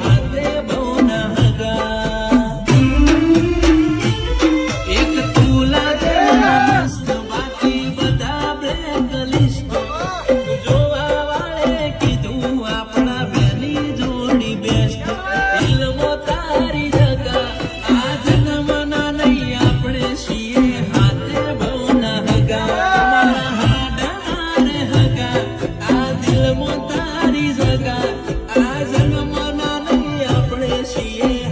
હાથે બહુના હગા એક તુલા જેવા મસ્ત બાકી બધા બ્લેકલિસ્ટ જોવા વાળે કીધું આપણા બેની જોડી બેસ્ટ દિલમો તારી જગા આ જન્મના નહીં આપણે છીએ હાથે બહુના હગા મારા હાડા મારે હગા આ દિલમો તારી જગા આ જન્મના નહીં આપણે છીએ